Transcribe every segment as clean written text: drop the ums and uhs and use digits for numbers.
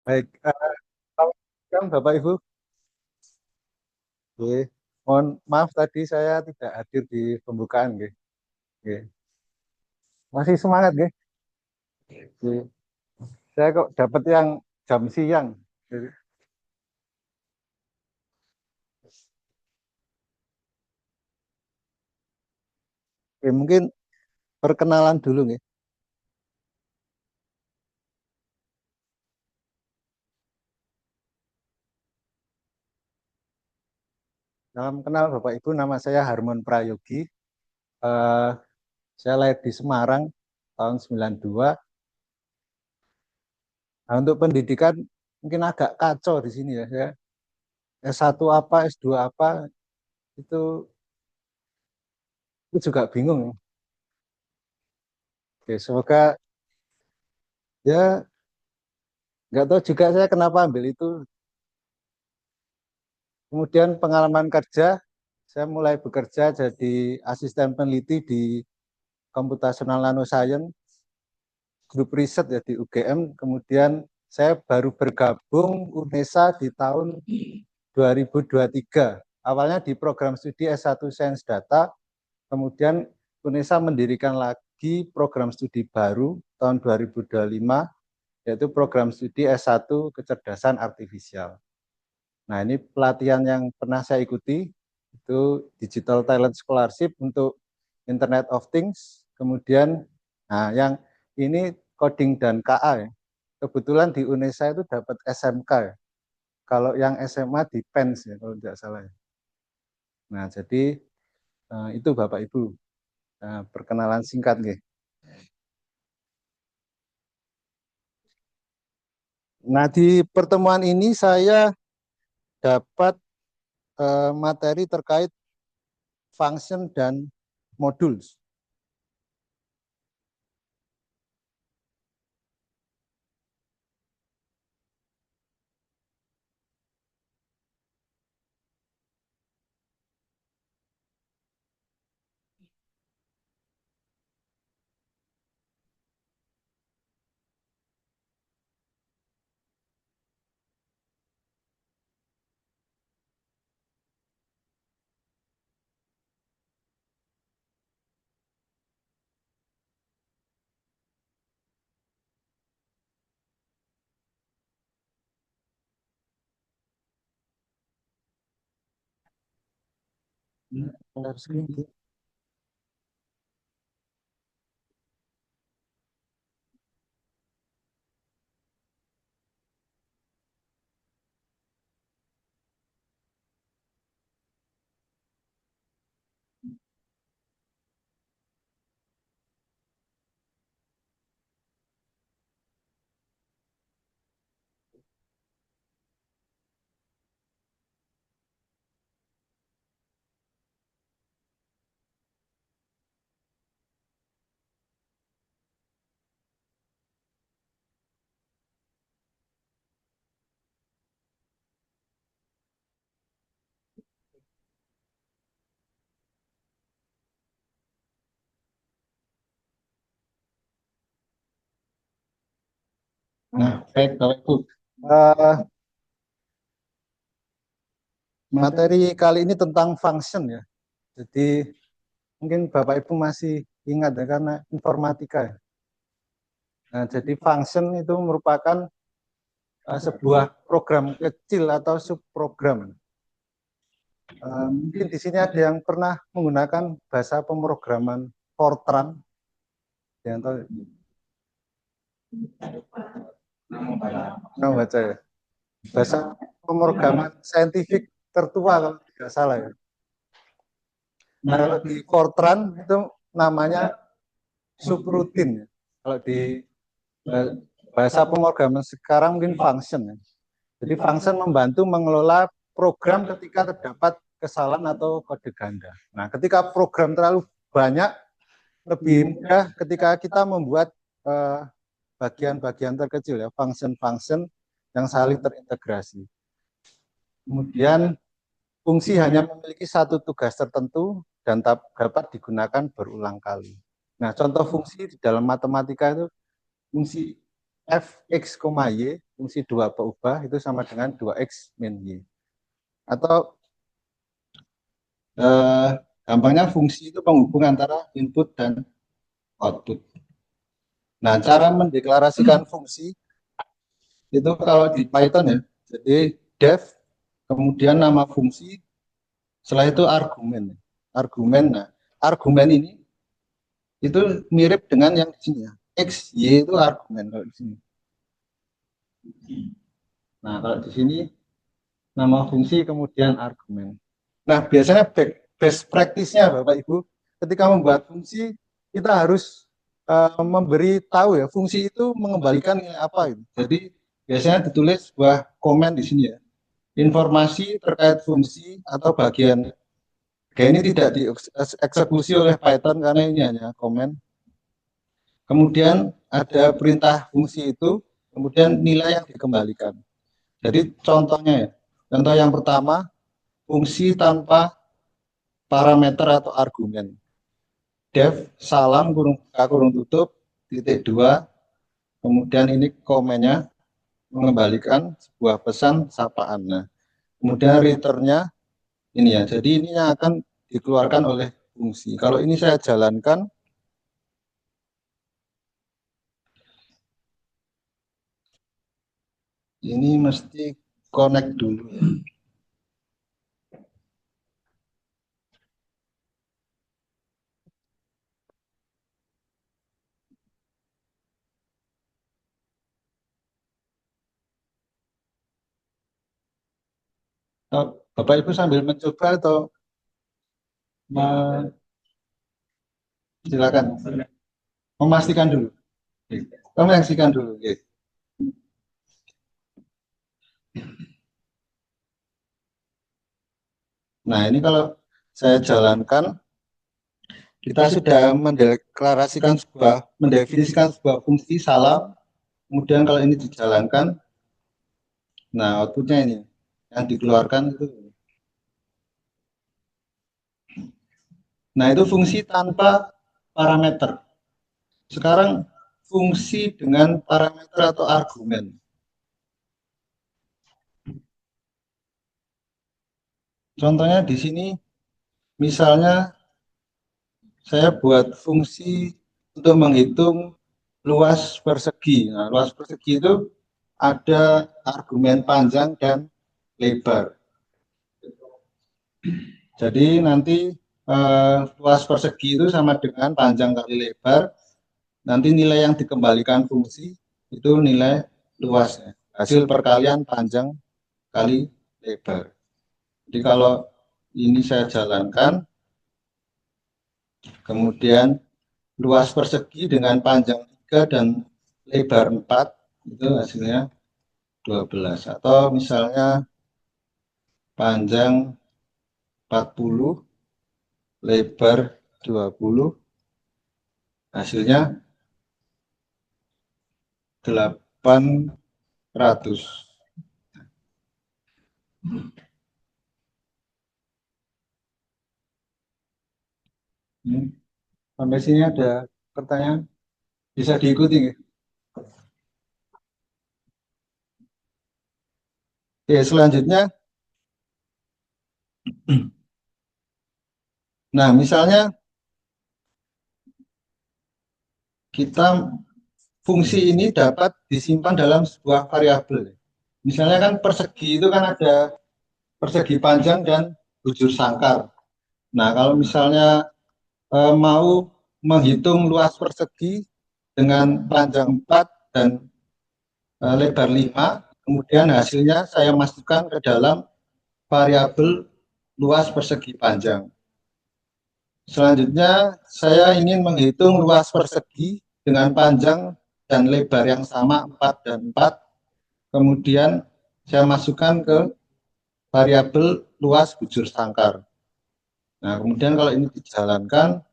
Baik, selamat siang Bapak Ibu. Oke. Mohon maaf tadi saya tidak hadir di pembukaan, nggih. Oke. Masih semangat, nggih. Oke. Saya kok dapat yang jam siang. Jadi, oke, mungkin perkenalan dulu, nggih. Salam kenal Bapak Ibu, nama saya Harmon Prayogi. Eh, saya lahir di Semarang tahun 92. Nah, untuk pendidikan mungkin agak kacau di sini ya. Saya S1 apa, S2 apa, itu, itu juga bingung. Oke, semoga ya nggak tahu juga saya kenapa ambil itu. Kemudian pengalaman kerja, saya mulai bekerja jadi asisten peneliti di Computational Nanoscience, grup riset ya di UGM. Kemudian saya baru bergabung UNESA di tahun 2023. Awalnya di program studi S1 Sains Data, kemudian UNESA mendirikan lagi program studi baru tahun 2025, yaitu program studi S1 Kecerdasan Artifisial. Nah, ini pelatihan yang pernah saya ikuti, itu Digital Talent Scholarship untuk Internet of Things. Kemudian, nah yang ini coding dan KA ya. Kebetulan di UNESA itu dapat SMK ya. Kalau yang SMA di PENS ya, kalau tidak salah ya. Nah, jadi itu Bapak Ibu, perkenalan singkat nih. Nah, di pertemuan ini saya dapat materi terkait function dan modul. Nah, baik Bapak Ibu. Eh, Materi kali ini tentang function ya. Jadi mungkin Bapak Ibu masih ingat ya karena informatika ya. Nah, jadi function itu merupakan sebuah program kecil atau subprogram. Mungkin di sini ada yang pernah menggunakan bahasa pemrograman Fortran, yang tahu pernah baca ya. Bahasa pemrograman saintifik tertua kalau tidak salah ya. Nah, kalau di Fortran itu namanya subroutine. Kalau di bahasa pemrograman sekarang mungkin function ya. Jadi function membantu mengelola program ketika terdapat kesalahan atau kode ganda. Nah, ketika program terlalu banyak, lebih mudah ketika kita membuat bagian-bagian terkecil ya, function-function yang saling terintegrasi. Kemudian fungsi hanya memiliki satu tugas tertentu dan dapat digunakan berulang kali. Nah, contoh fungsi di dalam matematika itu fungsi fx, y, fungsi 2 berubah itu sama dengan 2x min y. Atau gampangnya fungsi itu penghubung antara input dan output. Nah, cara mendeklarasikan fungsi itu kalau di Python ya, jadi def, kemudian nama fungsi, setelah itu argumen. Nah, argumen ini itu mirip dengan yang di sini ya. X, Y itu argumen kalau di sini. Nah, kalau di sini nama fungsi kemudian argumen. Nah, biasanya best practice-nya Bapak Ibu, ketika membuat fungsi kita harus memberi tahu ya fungsi itu mengembalikan nilai apa gitu. Jadi biasanya ditulis sebuah komen di sini ya. Informasi terkait fungsi atau bagian ini tidak dieksekusi oleh Python karena ini hanya komen. Kemudian ada perintah fungsi itu, kemudian nilai yang dikembalikan. Jadi contohnya ya, contoh yang pertama, fungsi tanpa parameter atau argumen. Def salam kurung buka kurung tutup titik 2, kemudian ini komennya mengembalikan sebuah pesan sapaan. Nah, kemudian returnnya ini ya, jadi ini yang akan dikeluarkan oleh fungsi. Kalau ini saya jalankan, ini mesti connect dulu ya. Bapak Ibu sambil mencoba atau silakan memastikan dulu. Memastikan dulu. Nah, ini kalau saya jalankan, kita sudah mendefinisikan sebuah fungsi salam, kemudian kalau ini dijalankan, nah outputnya ini yang dikeluarkan itu. Nah, itu fungsi tanpa parameter. Sekarang fungsi dengan parameter atau argumen. Contohnya di sini, misalnya saya buat fungsi untuk menghitung luas persegi. Nah, luas persegi itu ada argumen panjang dan lebar. Jadi nanti luas persegi itu sama dengan panjang kali lebar. Nanti nilai yang dikembalikan fungsi itu nilai luasnya. Hasil perkalian panjang kali lebar. Jadi kalau ini saya jalankan, kemudian luas persegi dengan panjang 3 dan lebar 4, itu hasilnya 12. Atau misalnya panjang 40, lebar 20, hasilnya 800. Sampai sini ada pertanyaan? Bisa diikuti nggak? Oke, selanjutnya. Nah, misalnya kita fungsi ini dapat disimpan dalam sebuah variabel. Misalnya kan persegi itu kan ada persegi panjang dan bujur sangkar. Nah, kalau misalnya mau menghitung luas persegi dengan panjang 4 dan lebar 5, kemudian hasilnya saya masukkan ke dalam variabel luas persegi panjang. Selanjutnya, saya ingin menghitung luas persegi dengan panjang dan lebar yang sama 4 dan 4. Kemudian saya masukkan ke variabel luas bujur sangkar. Nah, kemudian kalau ini dijalankan,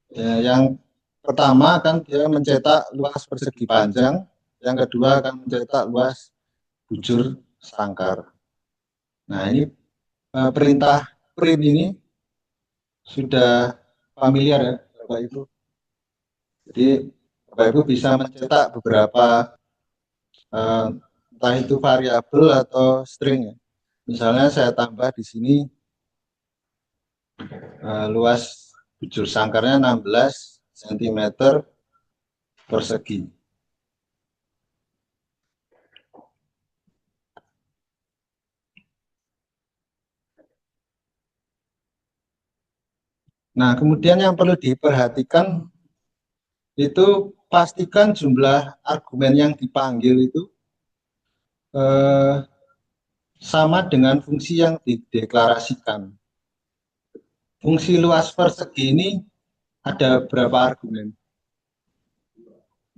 ya, yang pertama akan dia mencetak luas persegi panjang, yang kedua akan mencetak luas bujur sangkar. Nah, ini perintah print ini sudah familiar ya Bapak Ibu. Jadi Bapak Ibu bisa mencetak beberapa entah itu variabel atau string ya. Misalnya saya tambah di sini luas bujur sangkarnya 16 cm persegi. Nah, kemudian yang perlu diperhatikan itu pastikan jumlah argumen yang dipanggil itu eh, sama dengan fungsi yang dideklarasikan. Fungsi luas persegi ini ada berapa argumen?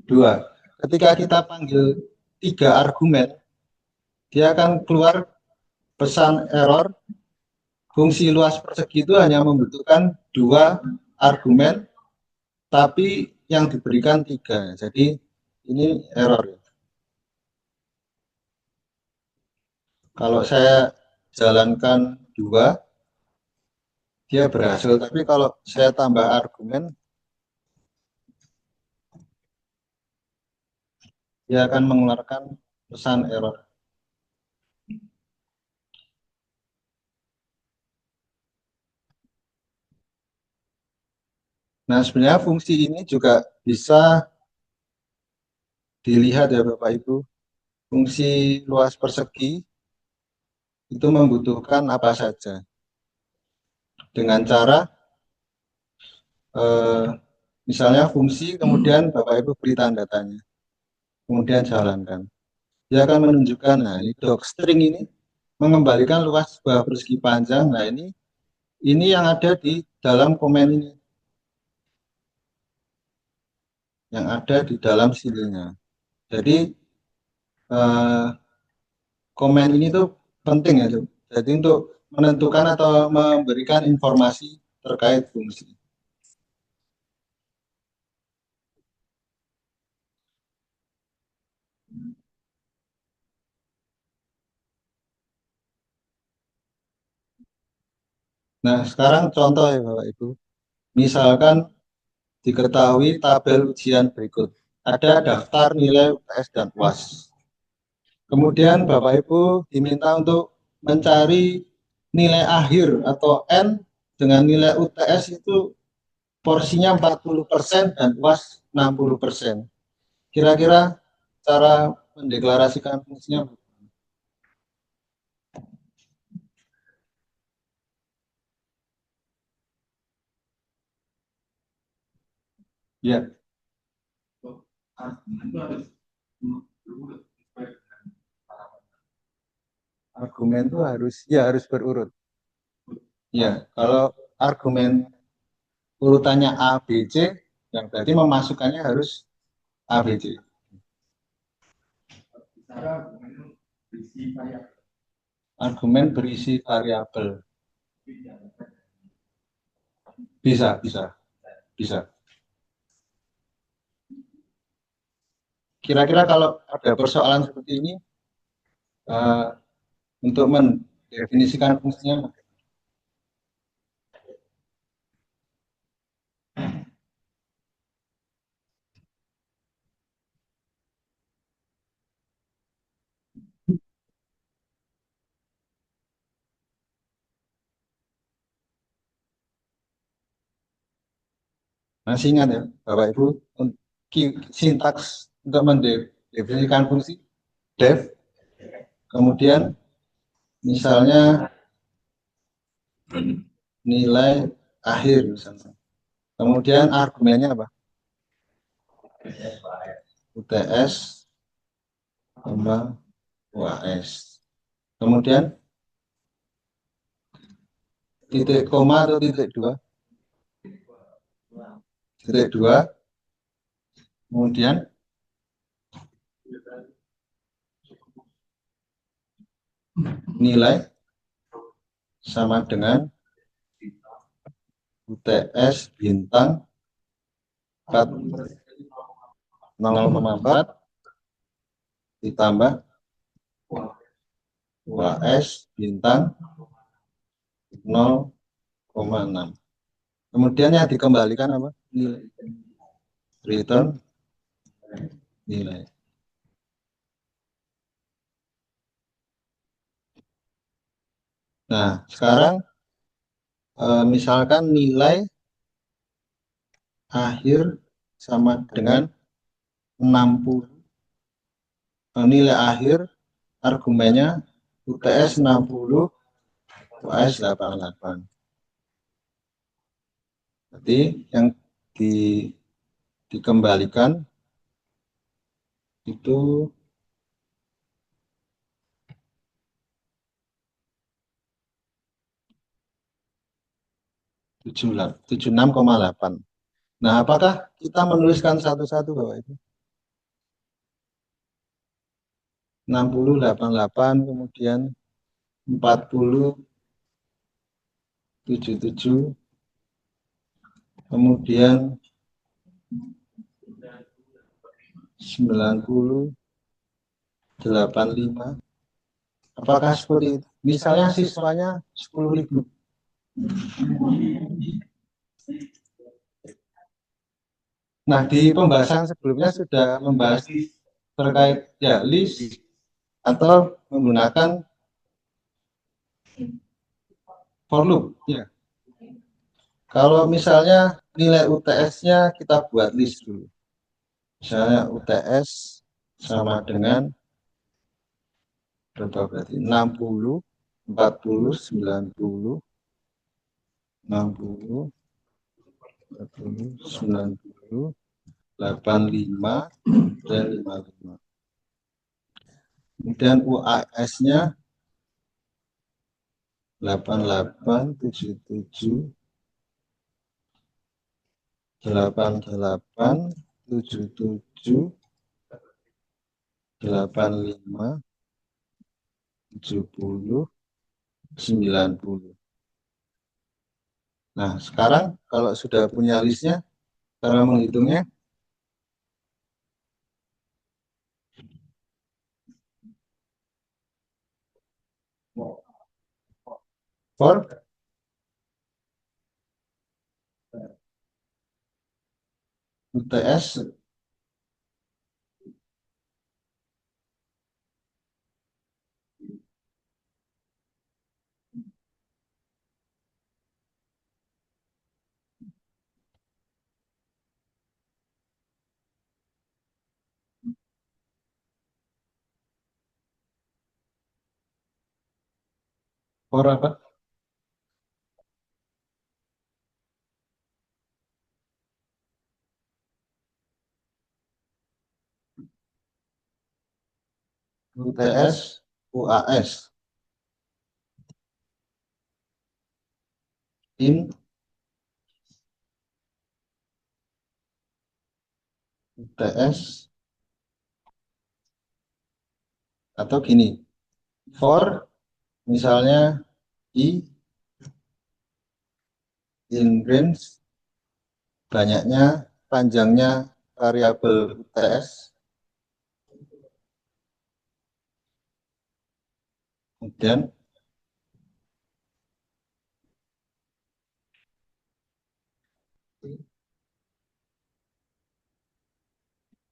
2. Ketika kita panggil 3 argumen, dia akan keluar pesan error. Fungsi luas persegi itu hanya membutuhkan 2 argumen, tapi yang diberikan 3. Jadi ini error. Kalau saya jalankan 2, dia berhasil. Tapi kalau saya tambah argumen, dia akan mengeluarkan pesan error. Nah, sebenarnya fungsi ini juga bisa dilihat ya Bapak Ibu. Fungsi luas persegi itu membutuhkan apa saja. Dengan cara misalnya fungsi, kemudian Bapak Ibu beri tanda tanya, kemudian jalankan. Dia akan menunjukkan, nah ini docstring ini mengembalikan luas sebuah persegi panjang. Nah ini yang ada di dalam komen ini, yang ada di dalam sininya. Jadi komen ini tuh penting ya, jadi untuk menentukan atau memberikan informasi terkait fungsi. Nah, sekarang contoh ya Bapak Ibu. Misalkan diketahui tabel ujian berikut. Ada daftar nilai UTS dan UAS. Kemudian Bapak Ibu diminta untuk mencari nilai akhir atau N dengan nilai UTS itu porsinya 40% dan UAS 60%. Kira-kira cara mendeklarasikan fungsinya? Ya, argumen itu harus berurut. Ya, kalau argumen urutannya A, B, C, yang berarti memasukkannya harus A, B, C. Argumen berisi variabel. Bisa, bisa, bisa. Kira-kira kalau ada persoalan seperti ini, uh, untuk mendefinisikan fungsinya, masih ingat ya Bapak Ibu, sintaks untuk mendefinisikan fungsi def, kemudian misalnya nilai akhir misalnya. Kemudian argumennya apa? UTS tambah UAS. Kemudian titik koma atau titik dua? Titik dua. Kemudian nilai sama dengan UTS bintang 0,4 ditambah UAS bintang 0,6. Kemudian yang dikembalikan apa? Nilai return nilai. Nah, sekarang misalkan nilai akhir sama dengan 60. Nilai akhir argumennya UTS 60, UAS 88. Berarti yang di, dikembalikan itu 76,8. Nah, apakah kita menuliskan satu-satu Bapak Ibu? 60, 88, kemudian 40, 77, kemudian 90, 85. Apakah seperti itu? Misalnya siswanya 10.000. Nah, di pembahasan sebelumnya sudah membahas terkait ya list atau menggunakan for loop. Ya. Kalau misalnya nilai UTS-nya kita buat list dulu. Misalnya UTS sama dengan berapa berarti? 60, 40, 90, 60, 40, 90, 85, dan 55. Kemudian UAS-nya 88, 77, 88, 77, 85, 70, 90. Nah, sekarang kalau sudah punya listnya, cara menghitungnya for UTS for apa? UTS UAS in UTS atau gini, for misalnya i in range banyaknya panjangnya variabel UTS, kemudian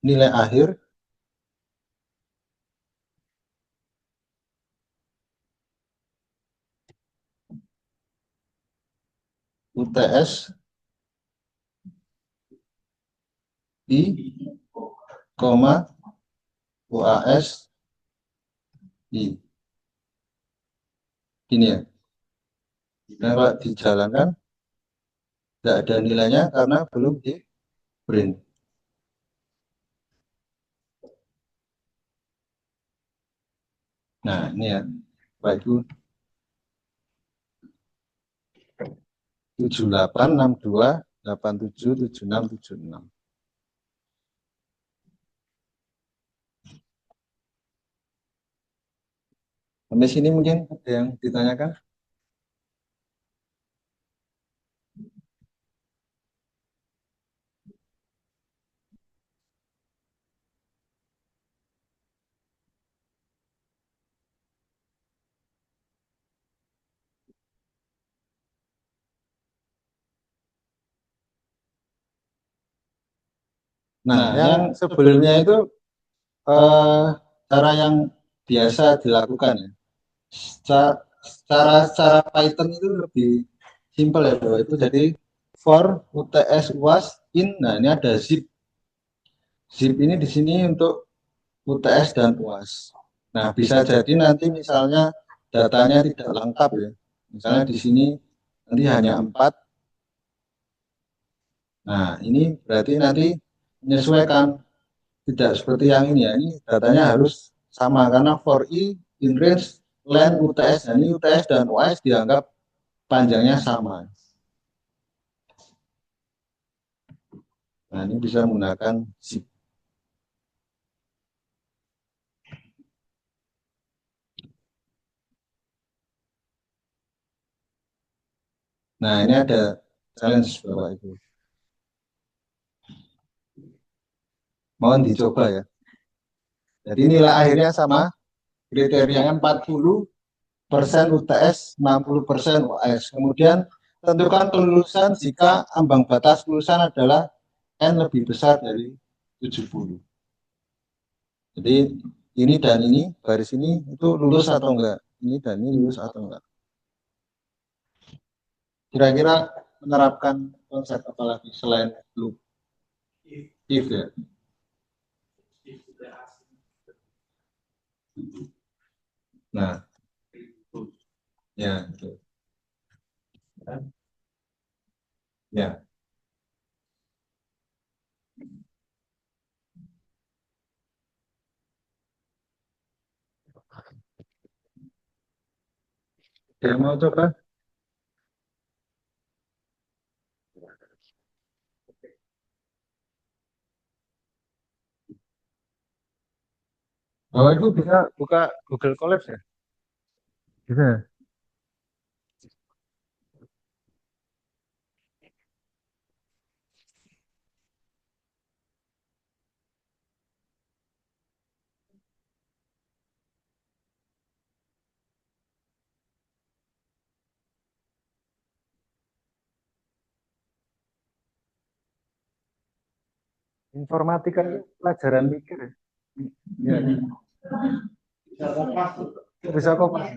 nilai akhir UTS i, koma UAS i. Gini ya. Nah, kalau dijalankan tidak ada nilainya karena belum di print. Nah, ini ya, Bapak Ibu, 78, 62, 87, 76, 76. Sampai sini mungkin ada yang ditanyakan? Nah, yang sebelumnya itu eh, cara yang biasa dilakukan ya. Secara Python itu lebih simpel ya, Bro. Itu jadi for UTS UAS in. Nah, ini ada zip. Zip ini di sini untuk UTS dan UAS. Nah, bisa jadi nanti misalnya datanya tidak lengkap ya. Misalnya di sini nanti hanya 4. Nah, ini berarti nanti menyesuaikan, tidak seperti yang ini ya. Ini datanya harus sama karena for i in range len UTS. Nah, ini UTS dan UAS dianggap panjangnya sama. Nah, ini bisa menggunakan zip. Nah, ini ada challenge Bapak Ibu. Mohon dicoba ya. Jadi nilai akhirnya sama, kriterianya 40% UTS, 60% UAS. Kemudian tentukan kelulusan jika ambang batas kelulusan adalah N lebih besar dari 70. Jadi ini dan ini, garis ini itu lulus atau enggak. Ini dan ini lulus atau enggak. Kira-kira menerapkan konsep apa lagi selain loop? If ya. Nah, ya, betul. Ya. Dia mau coba? Oh, itu bisa buka Google Collapse ya? Bisa. Informatika itu pelajaran mikir ya? Ya. Bisa kok Pak.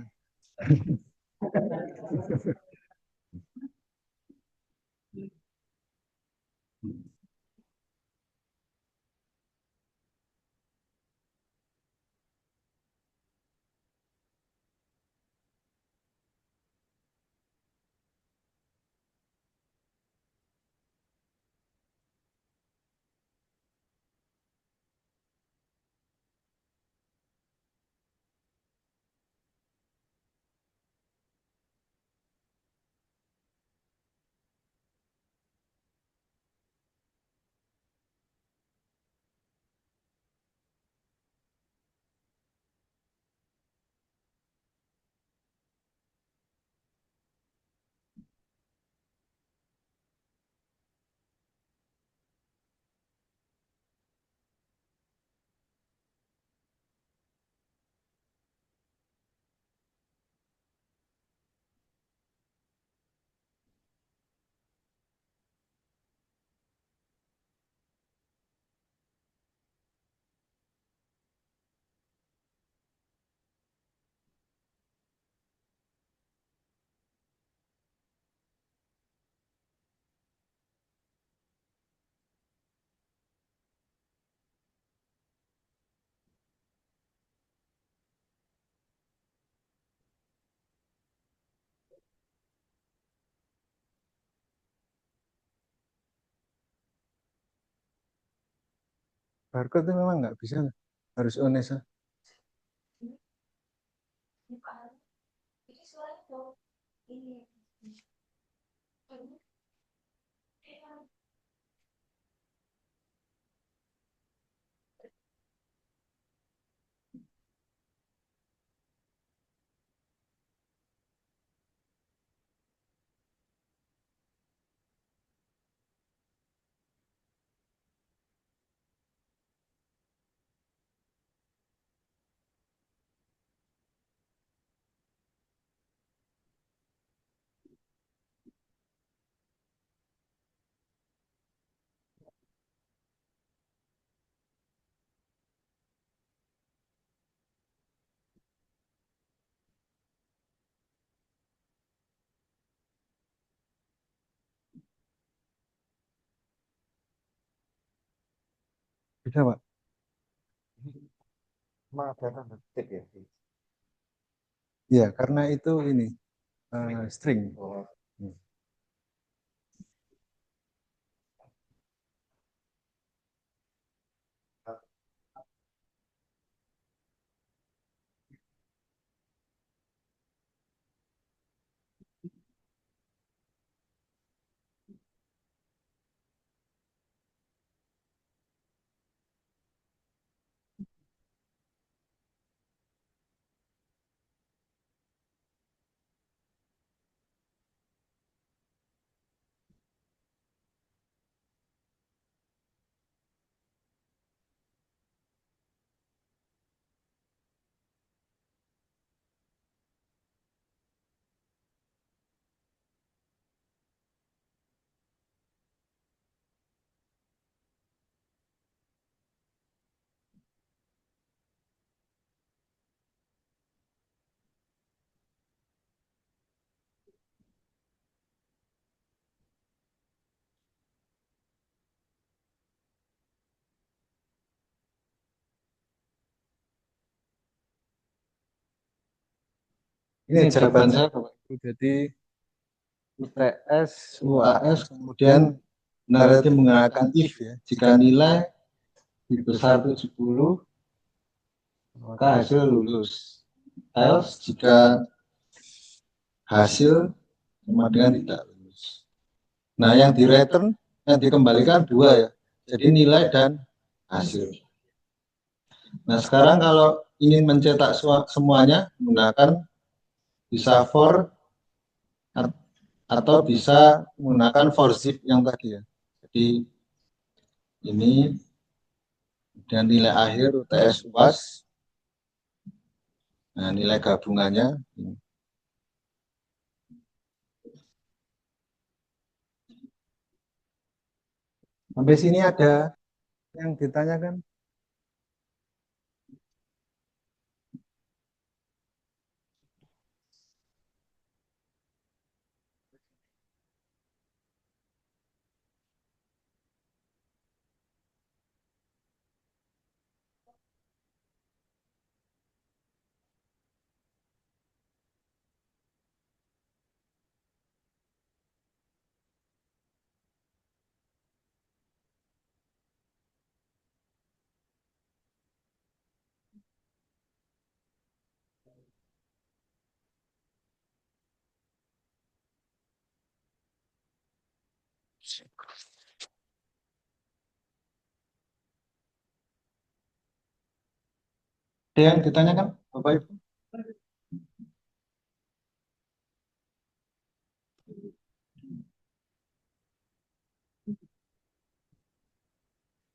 Barcode itu memang nggak bisa, harus Onesa. Beda, Pak. Emang ada tanda kutip ya? Iya, karena itu ini string. Oh, Hmm. Ini jawaban saya, Bapak Ibu. Jadi UTS, UAS, kemudian nanti menggunakan if ya. Jika nilai dibesar 70, maka hasil lulus. Else jika hasil sama dengan tidak lulus. Nah, yang di return, yang dikembalikan dua ya. Jadi nilai dan hasil. Nah, sekarang kalau ingin mencetak semuanya menggunakan bisa for atau bisa menggunakan for zip yang tadi ya. Jadi ini dan nilai akhir UTS UAS. Nah, nilai gabungannya ini. Sampai sini ada yang ditanyakan? Ada yang ditanyakan, Bapak Ibu?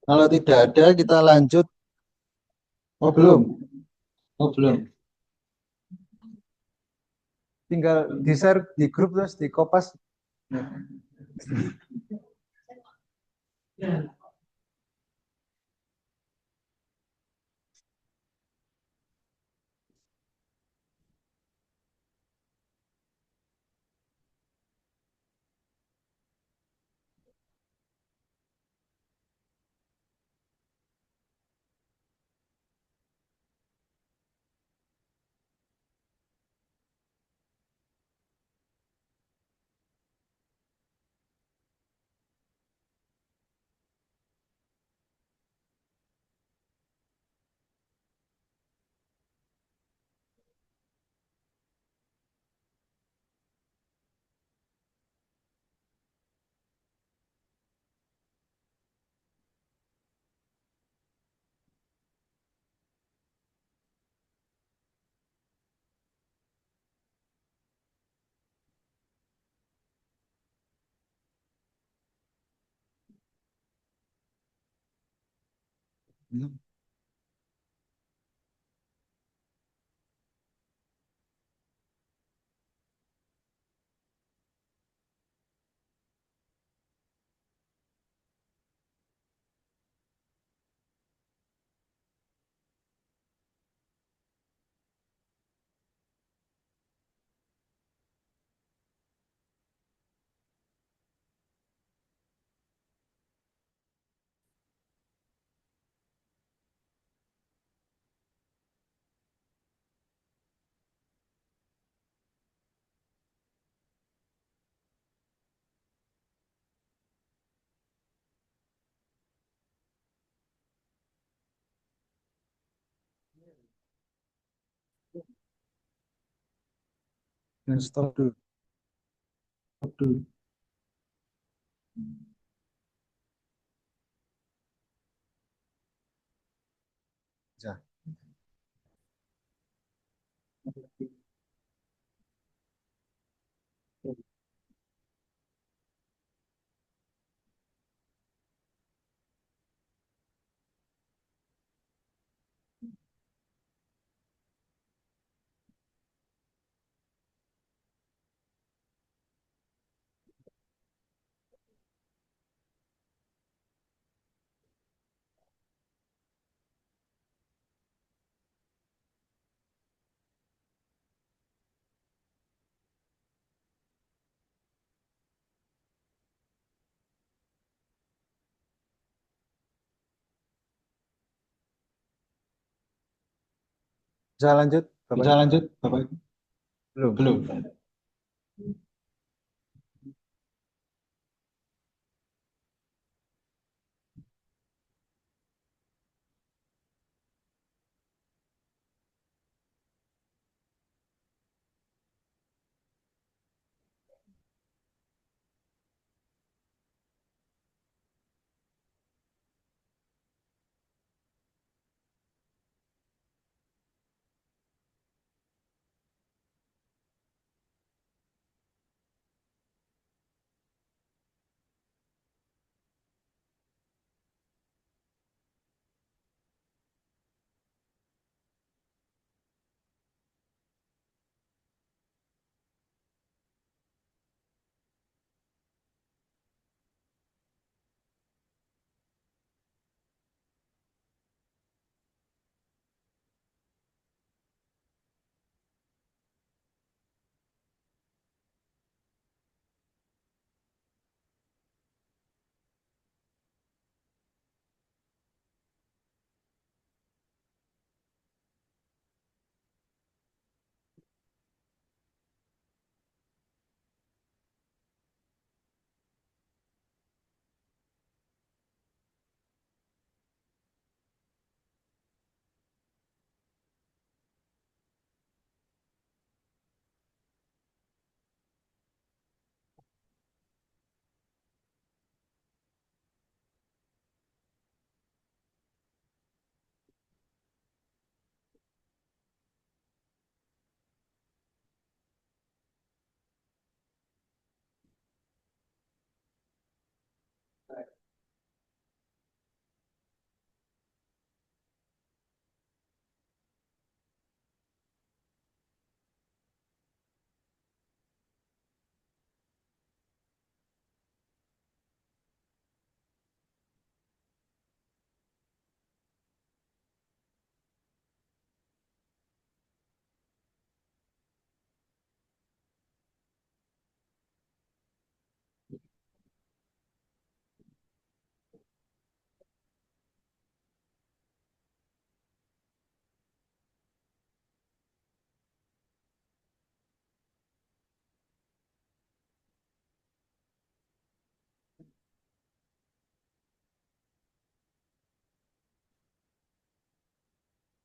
Kalau tidak ada, kita lanjut. Oh, belum. Oh, belum. Tinggal di-share di grup terus di kopas. Stop dulu. Stop dulu. Ya. Bisa lanjut, Bapak Bisa Ibu? lanjut, Bapak Ibu? Belum. Belum.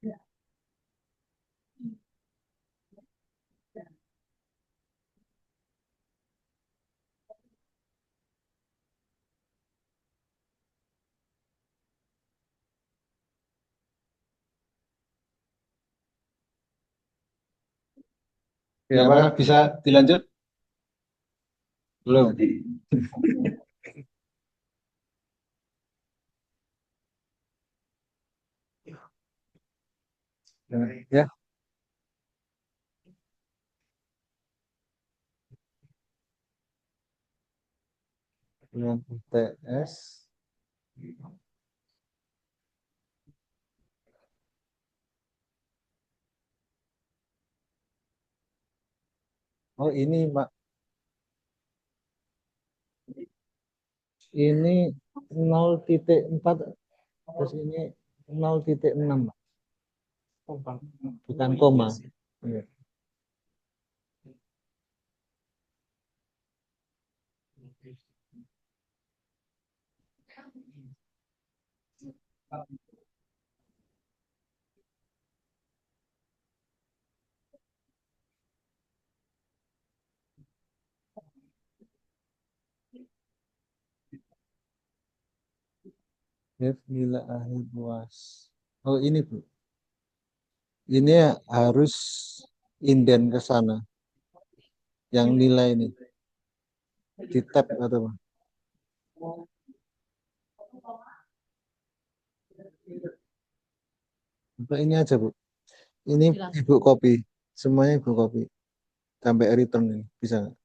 Ya, Ya, apakah Pak. bisa dilanjut? Belum. Ya, dengan UTS. Oh, ini, Pak. Ini 0,4 terus ini 0,6, Pak. Bukan koma. Iya. F nilai akhir luas. Oh ini Bu. Ini harus inden ke sana. Yang nilai ini. Di tab atau apa? Apa ini aja Bu. Ini Ibu copy. Semuanya Ibu copy. Sampai return ini. Bisa nggak?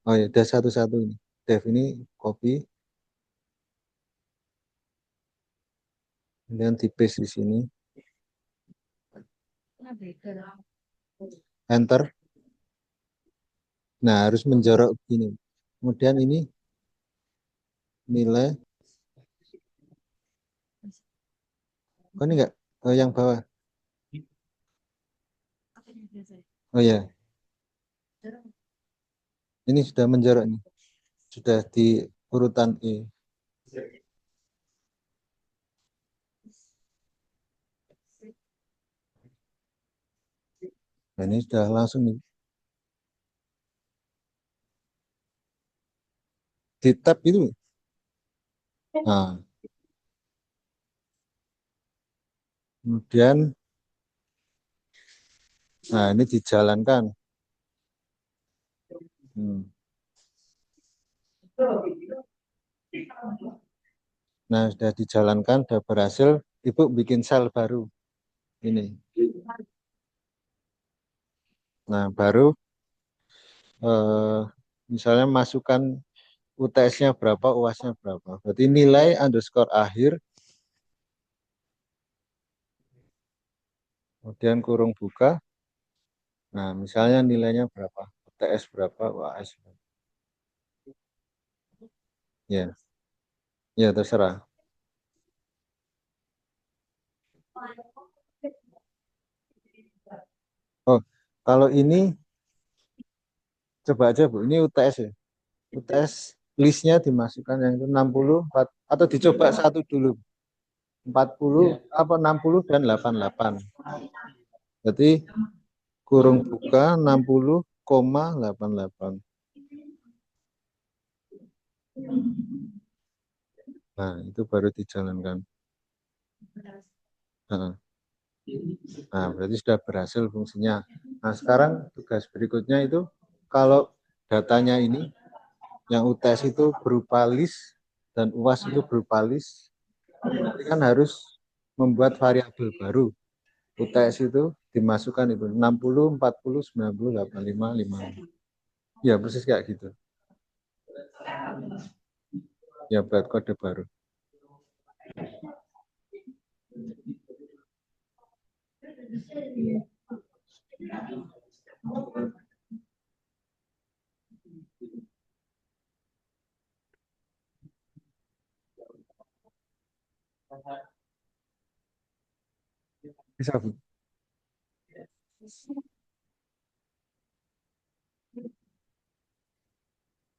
Oh ya, udah satu-satu ini. Dev ini copy. Kemudian di paste di sini. Enter. Nah, harus menjorok begini. Kemudian ini nilai. Oh ini enggak? Oh yang bawah. Oh ya. Ini sudah menjorok nih. Sudah di urutan E. Nah, ini sudah langsung nih. Di tab itu. Nah, kemudian nah ini dijalankan. Nah, sudah dijalankan, sudah berhasil. Ibu bikin sel baru. Ini. Nah, baru misalnya masukkan UTS-nya berapa, UAS-nya berapa. Berarti nilai underscore akhir, kemudian kurung buka. Nah, misalnya nilainya berapa, UTS berapa, UAS berapa. Ya, ya terserah. Oh, kalau ini coba aja Bu, ini UTS ya. UTS listnya dimasukkan yang itu 64 atau dicoba satu dulu. 40 apa 60 dan 88. Berarti kurung buka 60,88. Nah, itu baru dijalankan. Nah, berarti sudah berhasil fungsinya. Nah, sekarang tugas berikutnya itu kalau datanya ini yang UTS itu berupa list dan UAS itu berupa list, kan harus membuat variabel baru. UTS itu dimasukkan itu 60, 40, 90, 85, 55. Ya, persis kayak gitu. Ya, buat kode baru. Bisa, Bu.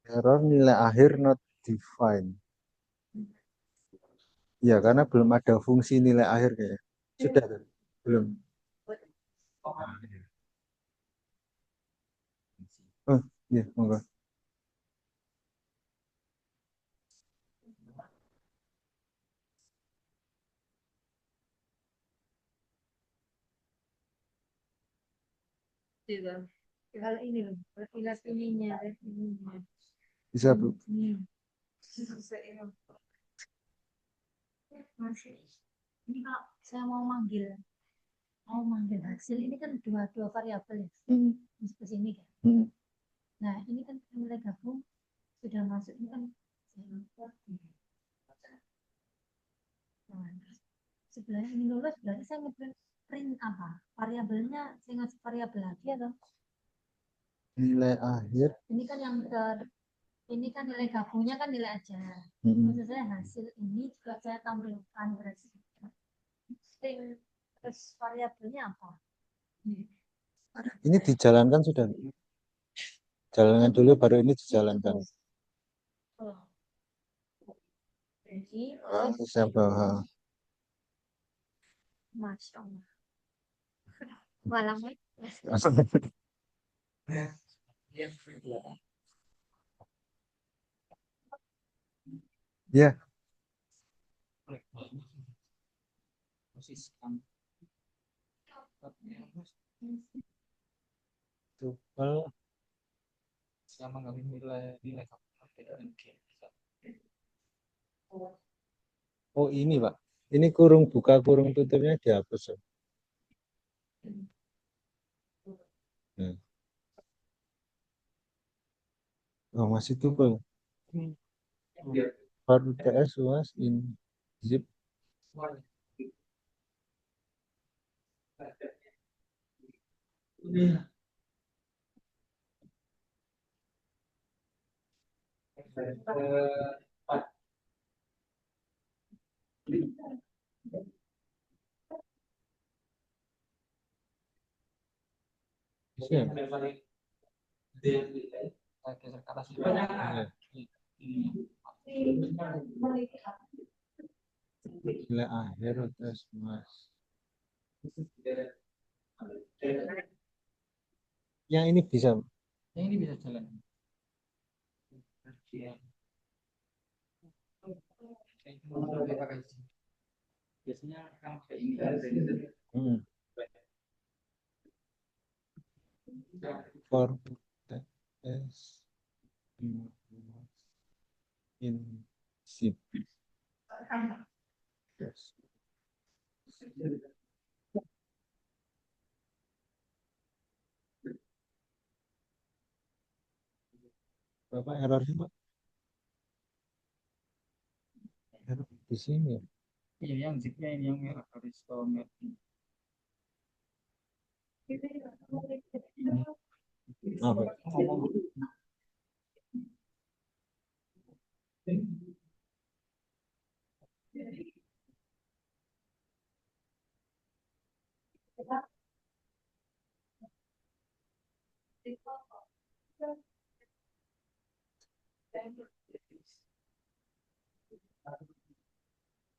Error nilai akhir not defined. Ya, karena belum ada fungsi nilai akhir kayaknya. Sudah, belum. Oh, iya, monggo. Kalau ini loh, perfilas ininya. Bisa, Bu. Masih. Ini kalau saya mau manggil hasil ini kan dua variabel ya. Ke sini kan. Nah, ini kan nilai gabung sudah masuk ini kan nah, sebenarnya ini lulus berarti saya ngeprint apa? Variabelnya saya ngasih variabel lagi atau? Nilai akhir. Ini kan ini kan nilai gabungnya kan nilai aja. Maksud saya hasil ini juga saya tampilkan berarti. Terus variabelnya apa? Ini dijalankan sudah. Jalankan dulu baru ini dijalankan. Oh. Jadi, Sampel. Masya Allah. Malam. Ya. Tupel. Oh ini Pak, ini kurung buka kurung tutupnya dihapus. Ya? Hmm. Oh, masih tupel. For UTS was in zip. Siap. Gila akhir UTS mas. Yang ini bisa. Yang ini bisa jalan. Biasanya kan kayak ini kan. Hmm. For UTS in zip. Yes. Berapa errornya Pak? Error di sini ya. Iya, yang zipnya ini yang merah harus merah. Apa?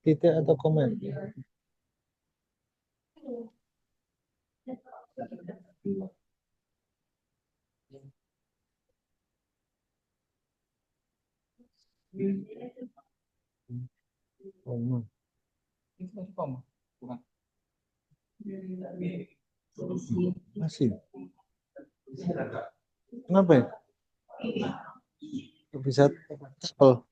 Titik atau komen? Komen. Itu masih koma, bukan? Masih. Kenapa ya? Bisa cepel.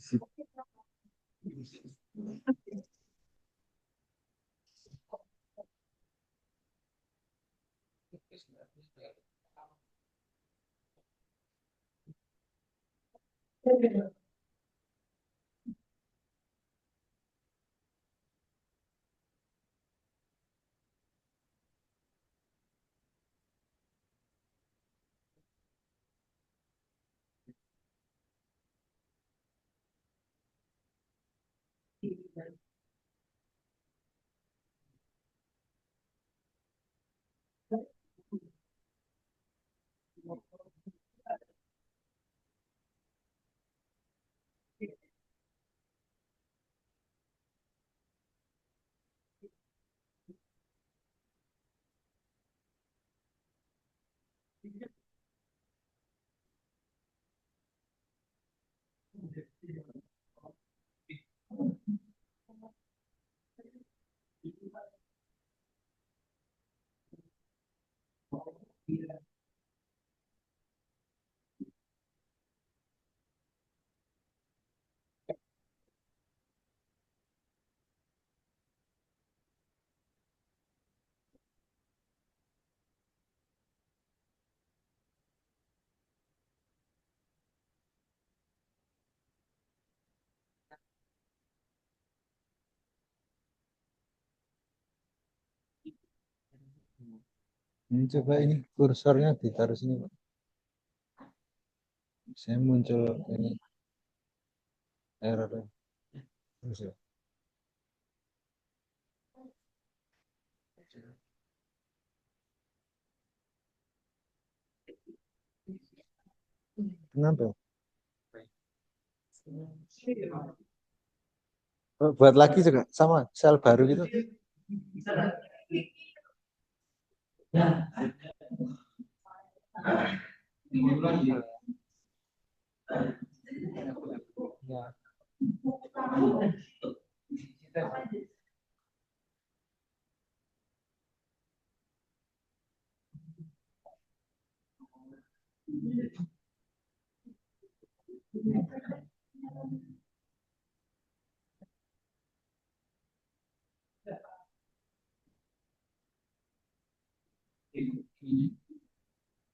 Zip. Ini coba ini kursornya ditaruh sini, Pak. Saya muncul ini error. Terus ya. Kenapa? Buat lagi juga sama sel baru gitu. Ya. Ini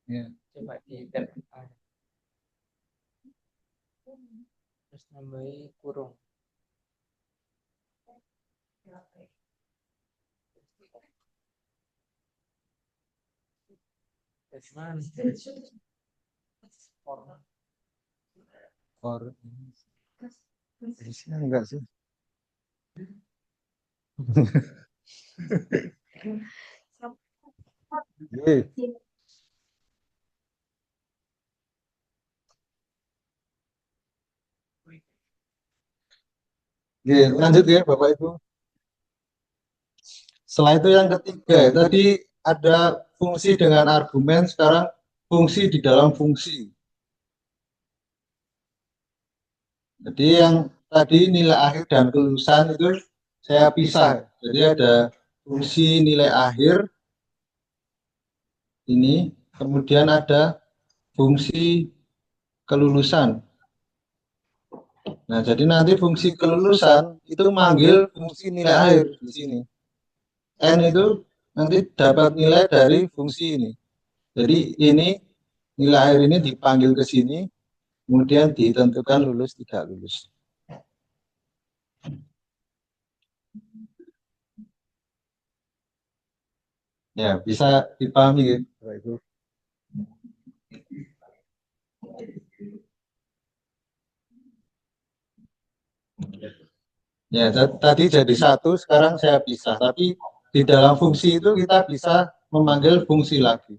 Ya. coba di tab A. Terus nambahi kurung. Terus mana? Format. Or di sini enggak sih? Ye. Ye, lanjut ya Bapak Ibu. Setelah itu yang ketiga, tadi ada fungsi dengan argumen, sekarang fungsi di dalam fungsi. Jadi yang tadi nilai akhir dan kelulusan itu saya pisah. Jadi ada fungsi nilai akhir ini, kemudian ada fungsi kelulusan. Nah, jadi nanti fungsi kelulusan itu manggil fungsi nilai akhir di sini. N itu nanti dapat nilai dari fungsi ini. Jadi ini nilai akhir ini dipanggil ke sini, kemudian ditentukan lulus tidak lulus. Ya, bisa dipahami ya, Bapak Ibu. Ya, tadi jadi satu, sekarang saya pisah. Tapi di dalam fungsi itu kita bisa memanggil fungsi lagi.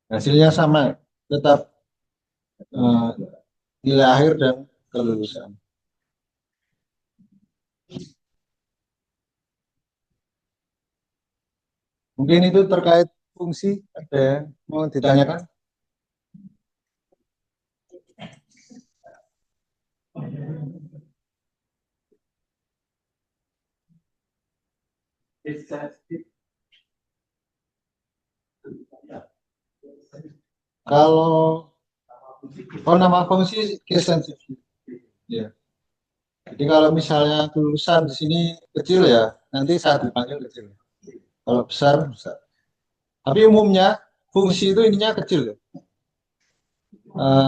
Hasilnya sama, tetap nilai akhir dan kelulusan. Mungkin itu terkait fungsi, ada yang mau ditanyakan? Kalau nama fungsi case sensitive. Ya. Jadi kalau misalnya kelulusan di sini kecil ya, nanti saat dipanggil kecil. Kalau besar, besar. Tapi umumnya fungsi itu ininya kecil ya.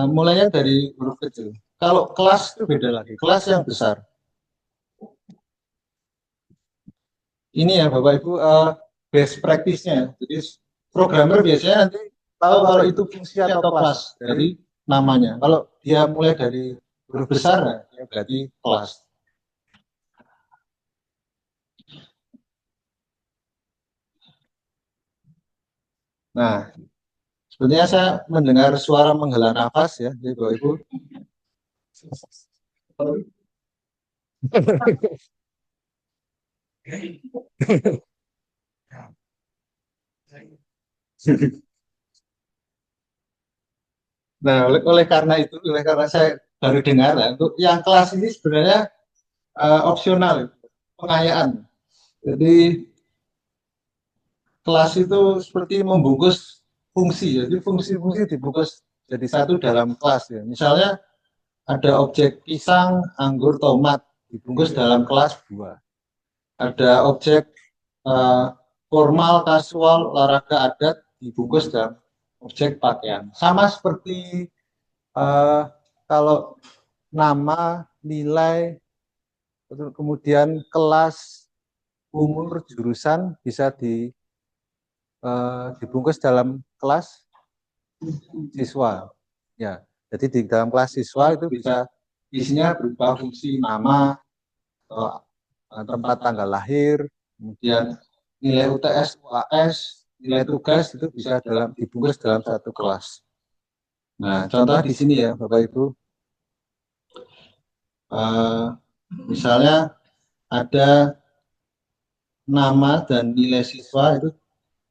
Mulainya dari huruf kecil. Kalau kelas itu beda lagi, kelas yang besar. Ini ya Bapak Ibu best practice-nya. Jadi programmer biasanya nanti tahu kalau itu fungsi atau kelas dari namanya. Kalau dia mulai dari huruf besar, ya berarti kelas. Nah, sebenarnya saya mendengar suara menghela nafas ya, jadi Bapak Ibu. Nah, oleh karena itu, oleh karena saya baru dengar, ya, untuk yang kelas ini sebenarnya opsional, pengayaan. Jadi kelas itu seperti membungkus fungsi, jadi fungsi-fungsi dibungkus jadi satu dalam kelas ya. Misalnya ada objek pisang, anggur, tomat dibungkus dalam kelas buah. Ada objek formal, kasual, olahraga, adat dibungkus dalam objek pakaian. Sama seperti kalau nama, nilai, terus kemudian kelas, umur, jurusan bisa dibungkus dalam kelas siswa. Ya, jadi di dalam kelas siswa itu bisa isinya berupa fungsi nama, atau tempat tanggal lahir, kemudian nilai UTS, UAS, nilai tugas itu bisa dibungkus dalam satu kelas. Nah, contoh di sini ya, Bapak Ibu. Misalnya ada nama dan nilai siswa itu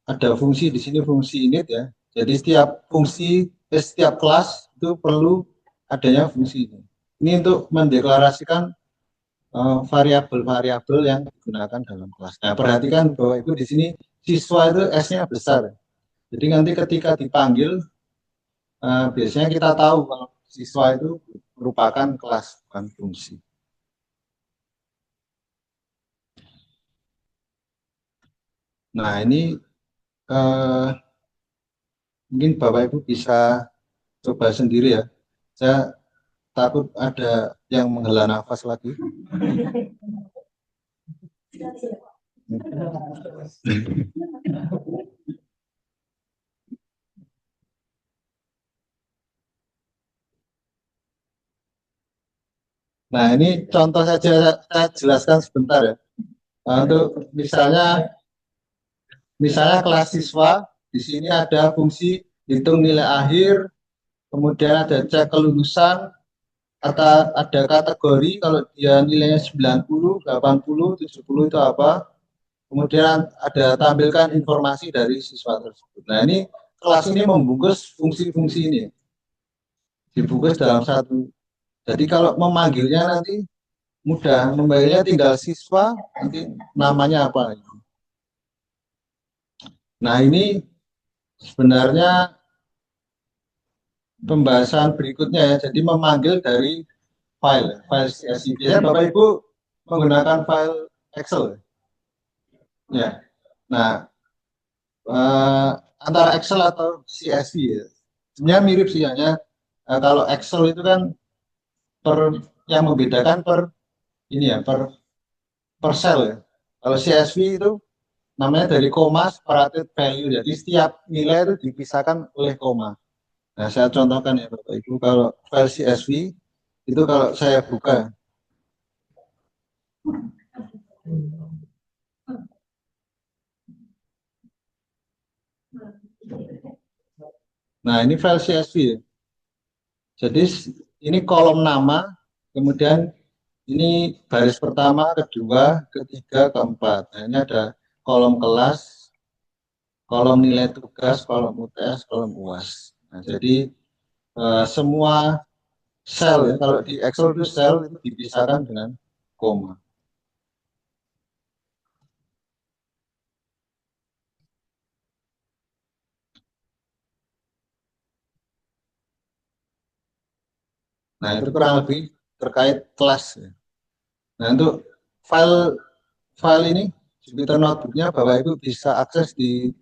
ada fungsi di sini, fungsi init ya. Jadi setiap kelas itu perlu adanya fungsi ini. Ini untuk mendeklarasikan variabel-variabel yang digunakan dalam kelas. Nah, perhatikan Bapak Ibu di sini siswa itu S-nya besar. Jadi nanti ketika dipanggil biasanya kita tahu kalau siswa itu merupakan kelas bukan fungsi. Nah, ini mungkin Bapak Ibu bisa coba sendiri ya. Saya takut ada yang menghela nafas lagi. Nah, ini contoh saja saya jelaskan sebentar ya. Untuk misalnya kelas siswa, di sini ada fungsi hitung nilai akhir, kemudian ada cek kelulusan, ada kategori kalau dia nilainya 90, 80, 70 itu apa. Kemudian ada tampilkan informasi dari siswa tersebut. Nah, ini kelas ini membungkus fungsi-fungsi ini. Dibungkus dalam satu. Jadi kalau memanggilnya nanti mudah, memanggilnya tinggal siswa, nanti namanya apa. Nah, ini sebenarnya pembahasan berikutnya ya. Jadi memanggil dari file CSV. Biasanya Bapak Ibu menggunakan file Excel. Ya. Nah, antara Excel atau CSV ya. Sebenarnya mirip sih hanya kalau Excel itu kan yang membedakan per ini ya per cell ya. Kalau CSV itu namanya dari koma separated value. Jadi setiap nilai itu dipisahkan oleh koma. Nah, saya contohkan ya Bapak Ibu, kalau file CSV itu kalau saya buka, nah ini file CSV ya. Jadi ini kolom nama, kemudian ini baris pertama, kedua, ketiga, keempat. Nah, ini ada kolom kelas, kolom nilai tugas, kolom UTS, kolom UAS. Nah, jadi semua sel ya, kalau di Excel itu sel itu dipisahkan dengan koma. Nah, itu kurang lebih terkait kelas ya. Nah, untuk file ini Jupyter Notebook-nya Bapak Ibu bisa akses di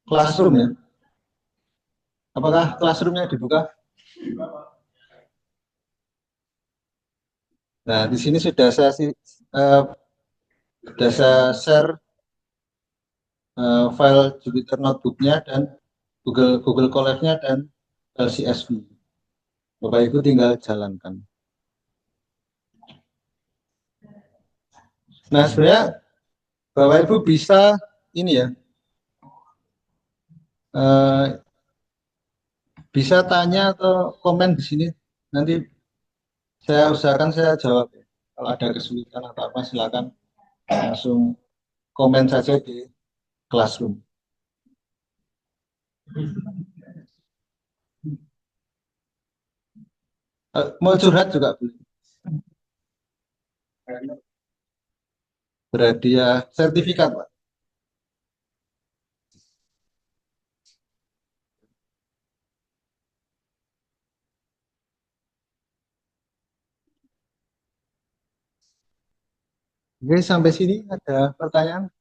Classroom ya. Apakah Classroom-nya dibuka? Nah, di sini sudah saya share file Jupyter Notebook-nya dan Google Colab-nya dan LCSV. Bapak Ibu tinggal jalankan. Nah, sebenarnya Bapak Ibu bisa ini ya, bisa tanya atau komen di sini. Nanti saya usahakan saya jawab. Kalau ada kesulitan atau apa, silakan langsung komen saja di Classroom. Mau curhat juga boleh. Berhadiah sertifikat, Pak. Oke, sampai sini ada pertanyaan?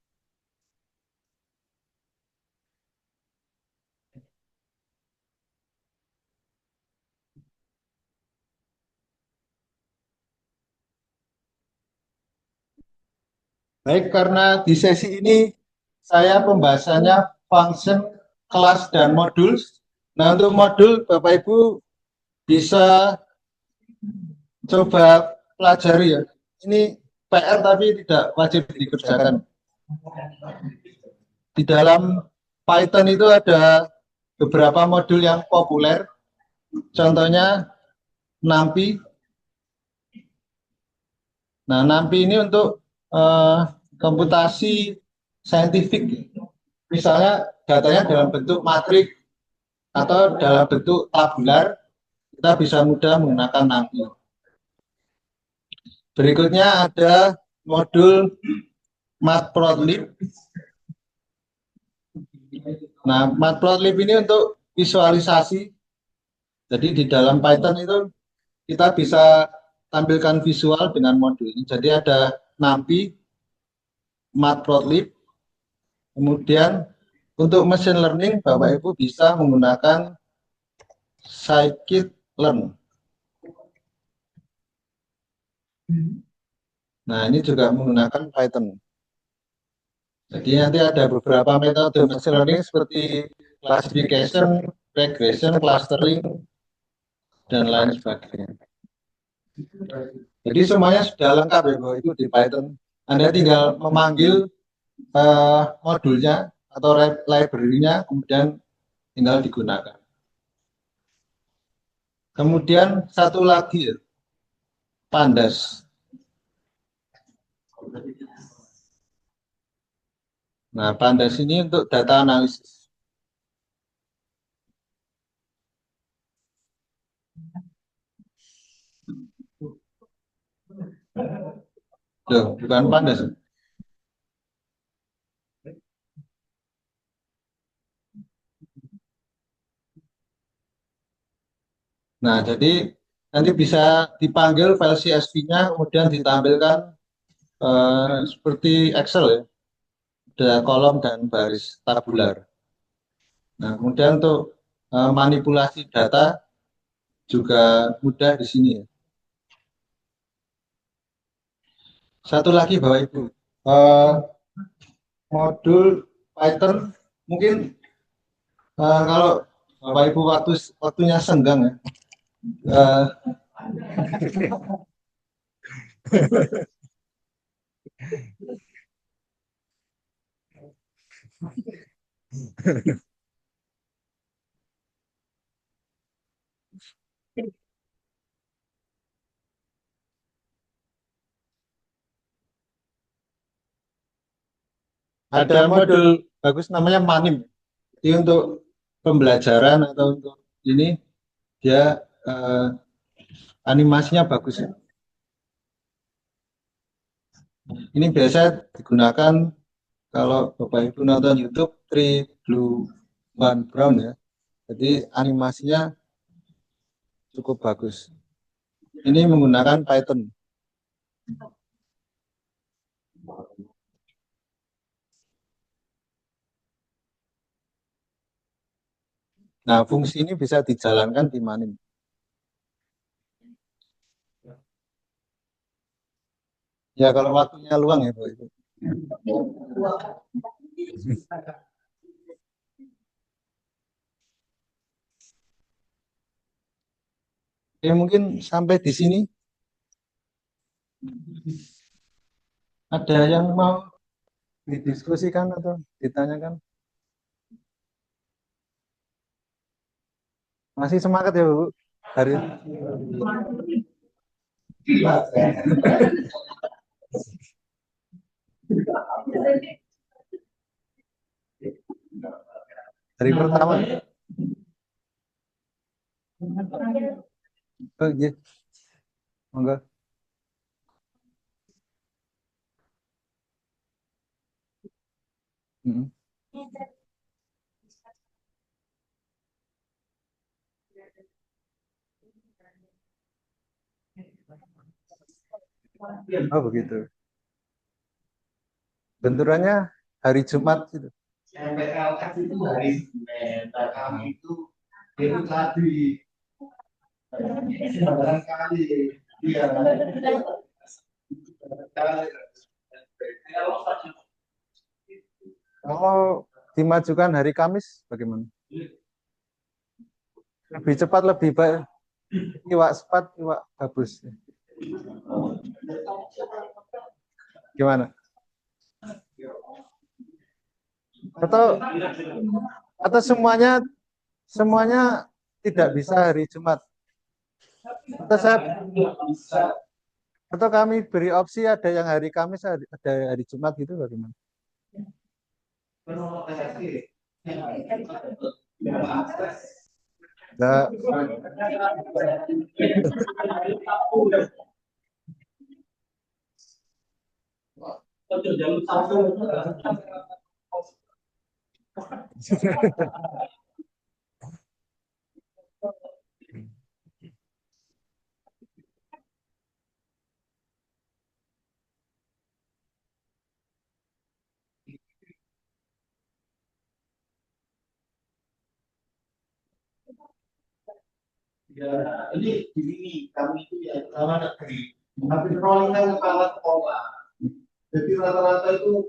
Baik, karena di sesi ini saya pembahasannya function, kelas, dan modul. Nah, untuk modul Bapak Ibu bisa coba pelajari ya. Ini PR tapi tidak wajib dikerjakan. Di dalam Python itu ada beberapa modul yang populer. Contohnya NumPy. Nah, NumPy ini untuk komputasi saintifik. Misalnya datanya dalam bentuk matrik atau dalam bentuk tabular, kita bisa mudah menggunakan NumPy. Berikutnya ada modul Matplotlib. Nah, Matplotlib ini untuk visualisasi. Jadi di dalam Python itu kita bisa tampilkan visual dengan modul ini. Jadi ada NumPy, Matplotlib, kemudian untuk machine learning Bapak Ibu bisa menggunakan scikit-learn. Nah, ini juga menggunakan Python. Jadi nanti ada beberapa metode machine learning seperti classification, regression, clustering, dan lain sebagainya. Jadi semuanya sudah lengkap ya Bapak Ibu di Python. Anda tinggal memanggil modulnya atau library-nya, kemudian tinggal digunakan. Kemudian satu lagi ya, Pandas. Nah, Pandas ini untuk data analisis. Loh, bukan Pandas. Nah, jadi nanti bisa dipanggil file CSV-nya, kemudian ditampilkan seperti Excel ya, ada kolom dan baris tabular. Nah, kemudian untuk manipulasi data juga mudah di sini ya. Satu lagi Bapak Ibu, modul Python mungkin kalau Bapak Ibu waktunya senggang ya. Ada modul bagus namanya Manim. Jadi untuk pembelajaran atau untuk ini dia animasinya bagus ya. Ini biasa digunakan kalau Bapak Ibu nonton YouTube 3 Blue 1 Brown ya. Jadi animasinya cukup bagus. Ini menggunakan Python. Nah, fungsi ini bisa dijalankan di Manim. Ya, kalau waktunya luang ya, Bapak Ibu. Oke, mungkin sampai di sini. Ada yang mau didiskusikan atau ditanyakan? Masih semangat ya, Bu? Hari hari pertama. Oh, iya. Monggo. Mm. Oh, begitu. Benturannya hari Jumat gitu. MPLS itu hari Senin, dan kami itu tadi barangkali dia Kalau dimajukan hari Kamis bagaimana? Lebih cepat, lebih baik. Iwak sepat, iwak gabus. Gimana? Atau semuanya tidak bisa hari Jumat? Atau kami beri opsi ada yang hari Kamis, ada hari Jumat gitu bagaimana? Nah, Ya, ini di sini kami itu ya sama negeri. Tapi rollingan kepala sekolah. Jadi rata-rata itu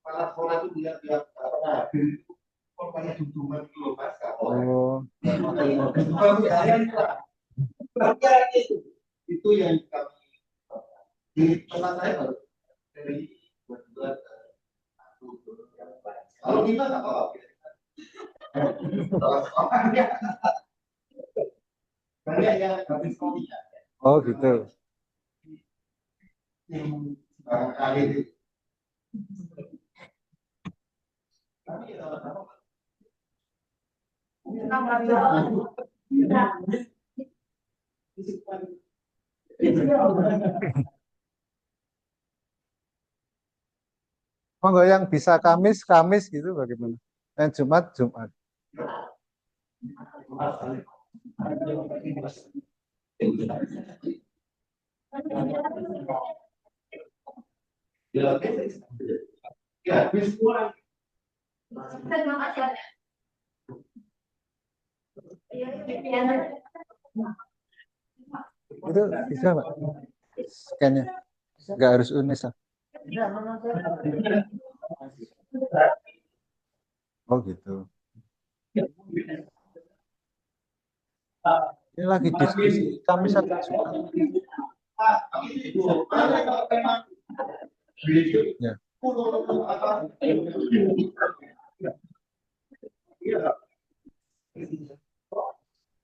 kepala sekolah itu dia apa? Itu korbannya duduman itu loh mas. oh, Itu yang kami di tempat saya baru dari buat kalau kita nggak apa-apa. Banyak yang habis kuliah. oh gitu. Yang barangkali itu. Tapi ya apa? Monggo yang bisa Kamis, Kamis gitu bagaimana? Yang Jumat, Jumat. Ya, habis pulang. Itu bisa Pak? Scan-nya. Nggak harus UNES. Oh gitu. Ini lagi diskusi Kamis atau Jumat. Ya.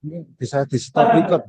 Ini bisa di stop record.